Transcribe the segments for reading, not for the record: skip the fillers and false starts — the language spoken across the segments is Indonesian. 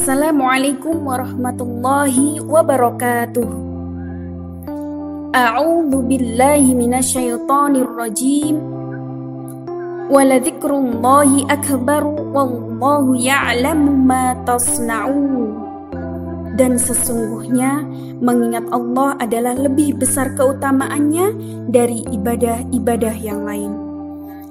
Assalamualaikum warahmatullahi wabarakatuh. A'udzu billahi minasyaitonir rajim. Waladzikrullahi akbar wallahu ya'lamu ma tasna'un. Dan sesungguhnya mengingat Allah adalah lebih besar keutamaannya dari ibadah-ibadah yang lain.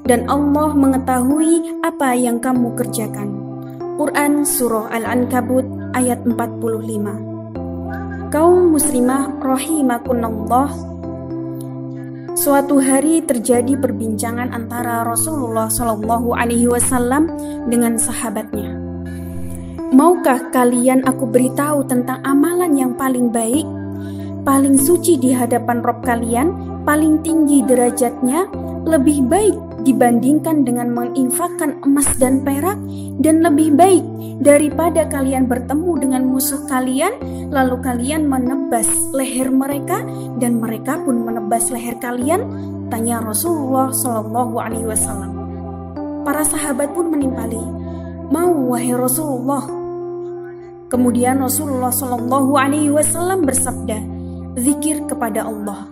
Dan Allah mengetahui apa yang kamu kerjakan. Quran Surah Al-Ankabut ayat 45. Kaum muslimah rahimakunallah, suatu hari terjadi perbincangan antara Rasulullah SAW dengan sahabatnya. Maukah kalian aku beritahu tentang amalan yang paling baik, paling suci di hadapan Rabb kalian, paling tinggi derajatnya, lebih baik dibandingkan dengan menginfakkan emas dan perak, dan lebih baik daripada kalian bertemu dengan musuh kalian lalu kalian menebas leher mereka dan mereka pun menebas leher kalian? Tanya Rasulullah SAW. Para sahabat pun menimpali, mau wahai Rasulullah. Kemudian Rasulullah SAW bersabda, zikir kepada Allah.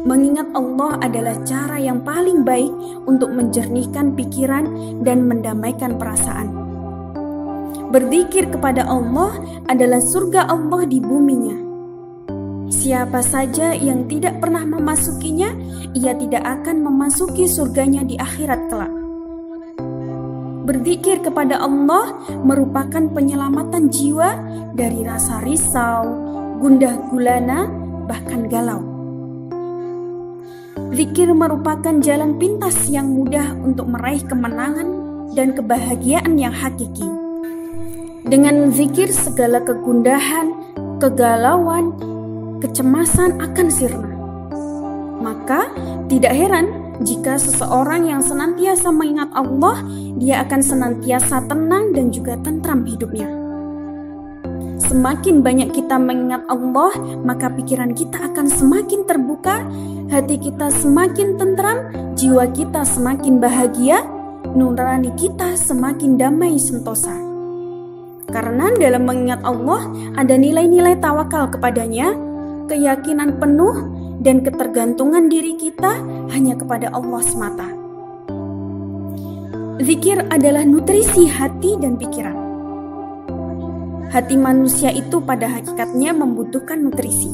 Mengingat Allah adalah cara yang paling baik untuk menjernihkan pikiran dan mendamaikan perasaan. Berzikir kepada Allah adalah surga Allah di buminya. Siapa saja yang tidak pernah memasukinya, ia tidak akan memasuki surganya di akhirat kelak. Berzikir kepada Allah merupakan penyelamatan jiwa dari rasa risau, gundah gulana, bahkan galau. Zikir merupakan jalan pintas yang mudah untuk meraih kemenangan dan kebahagiaan yang hakiki. Dengan zikir segala kegundahan, kegalauan, kecemasan akan sirna. Maka tidak heran jika seseorang yang senantiasa mengingat Allah, dia akan senantiasa tenang dan juga tentram hidupnya. Semakin banyak kita mengingat Allah, maka pikiran kita akan semakin terbuka, hati kita semakin tentram, jiwa kita semakin bahagia, nurani kita semakin damai sentosa. Karena dalam mengingat Allah ada nilai-nilai tawakal kepadanya, keyakinan penuh, dan ketergantungan diri kita hanya kepada Allah semata. Zikir adalah nutrisi hati dan pikiran. Hati manusia itu pada hakikatnya membutuhkan nutrisi.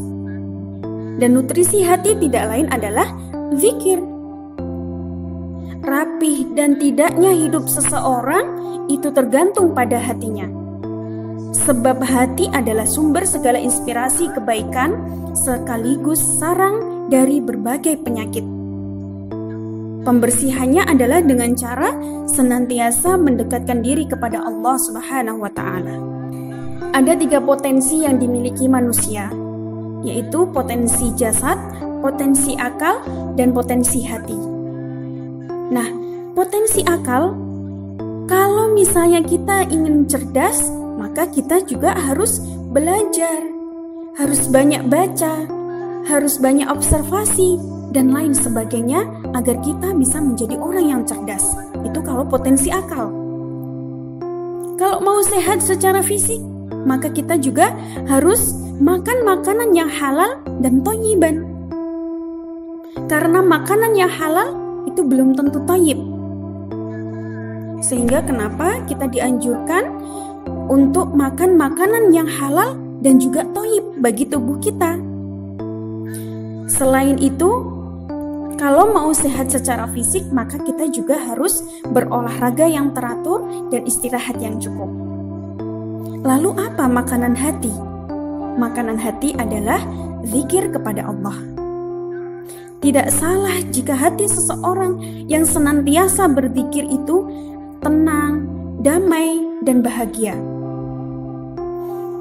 Dan nutrisi hati tidak lain adalah zikir. Rapih dan tidaknya hidup seseorang itu tergantung pada hatinya. Sebab hati adalah sumber segala inspirasi kebaikan sekaligus sarang dari berbagai penyakit. Pembersihannya adalah dengan cara senantiasa mendekatkan diri kepada Allah Subhanahu wa Ta'ala. Ada 3 potensi yang dimiliki manusia, yaitu potensi jasad, potensi akal, dan potensi hati. Nah, potensi akal, kalau misalnya kita ingin cerdas, maka kita juga harus belajar, harus banyak baca, harus banyak observasi, dan lain sebagainya agar kita bisa menjadi orang yang cerdas. Itu kalau potensi akal. Kalau mau sehat secara fisik, maka kita juga harus makan makanan yang halal dan thayyiban. Karena makanan yang halal itu belum tentu thayyib. Sehingga kenapa kita dianjurkan untuk makan makanan yang halal dan juga thayyib bagi tubuh kita. Selain itu, kalau mau sehat secara fisik, maka kita juga harus berolahraga yang teratur dan istirahat yang cukup. Lalu apa makanan hati? Makanan hati adalah zikir kepada Allah. Tidak salah jika hati seseorang yang senantiasa berzikir itu tenang, damai, dan bahagia.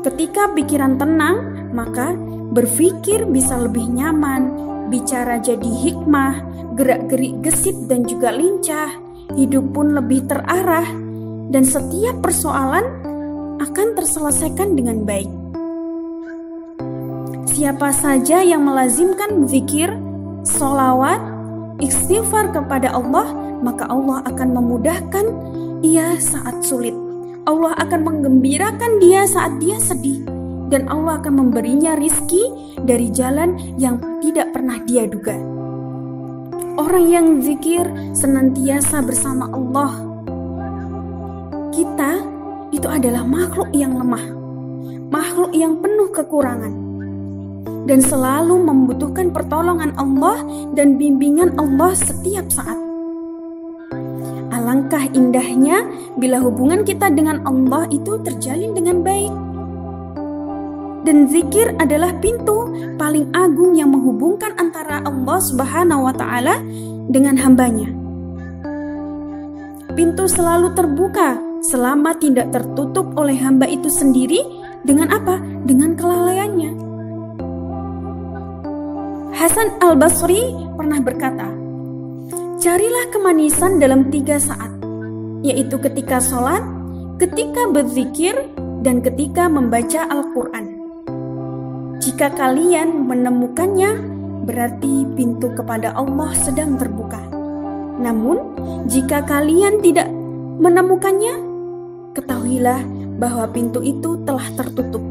Ketika pikiran tenang, maka berpikir bisa lebih nyaman, bicara jadi hikmah, gerak-gerik gesit dan juga lincah, hidup pun lebih terarah, dan setiap persoalan akan terselesaikan dengan baik. Siapa saja yang melazimkan zikir, sholawat, istighfar kepada Allah, maka Allah akan memudahkan ia saat sulit. Allah akan menggembirakan dia saat dia sedih, dan Allah akan memberinya rizki dari jalan yang tidak pernah dia duga. Orang yang zikir senantiasa bersama Allah. Kita itu adalah makhluk yang lemah, makhluk yang penuh kekurangan, dan selalu membutuhkan pertolongan Allah dan bimbingan Allah setiap saat. Alangkah indahnya bila hubungan kita dengan Allah itu terjalin dengan baik. Dan zikir adalah pintu paling agung yang menghubungkan antara Allah Subhanahu wa Ta'ala dengan hambanya. Pintu selalu terbuka selama tidak tertutup oleh hamba itu sendiri. Dengan apa? Dengan kelalaiannya. Hasan Al-Basri pernah berkata, carilah kemanisan dalam 3 saat, yaitu ketika sholat, ketika berzikir, dan ketika membaca Al-Quran. Jika kalian menemukannya, berarti pintu kepada Allah sedang terbuka. Namun, jika kalian tidak menemukannya, ketahuilah bahwa pintu itu telah tertutup.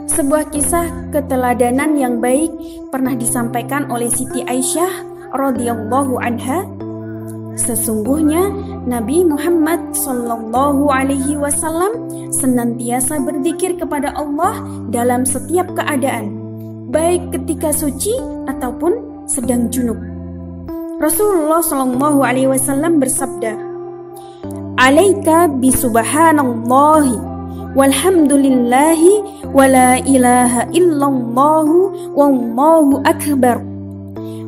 Sebuah kisah keteladanan yang baik pernah disampaikan oleh Siti Aisyah radhiyallahu anha. Sesungguhnya Nabi Muhammad sallallahu alaihi wasallam senantiasa berzikir kepada Allah dalam setiap keadaan, baik ketika suci ataupun sedang junub. Rasulullah sallallahu alaihi wasallam bersabda, "Alaika bi subhanallahi walhamdulillahi wa la ilaha illallah wallahu akbar.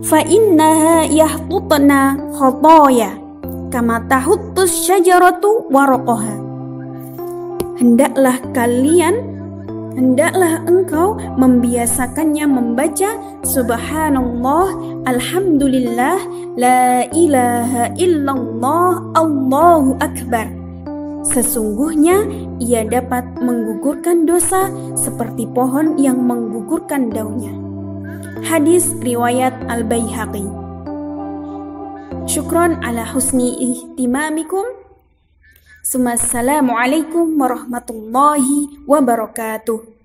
Fa innaha yahtutna khataya kama tahuttus syajaratu waraqaha." Hendaklah engkau membiasakannya membaca subhanallah, alhamdulillah, la ilaha illallah, Allahu akbar. Sesungguhnya ia dapat menggugurkan dosa seperti pohon yang menggugurkan daunnya. Hadis riwayat Al-Baihaqi. Syukron ala husni ihtimamikum. Assalamualaikum warahmatullahi wabarakatuh.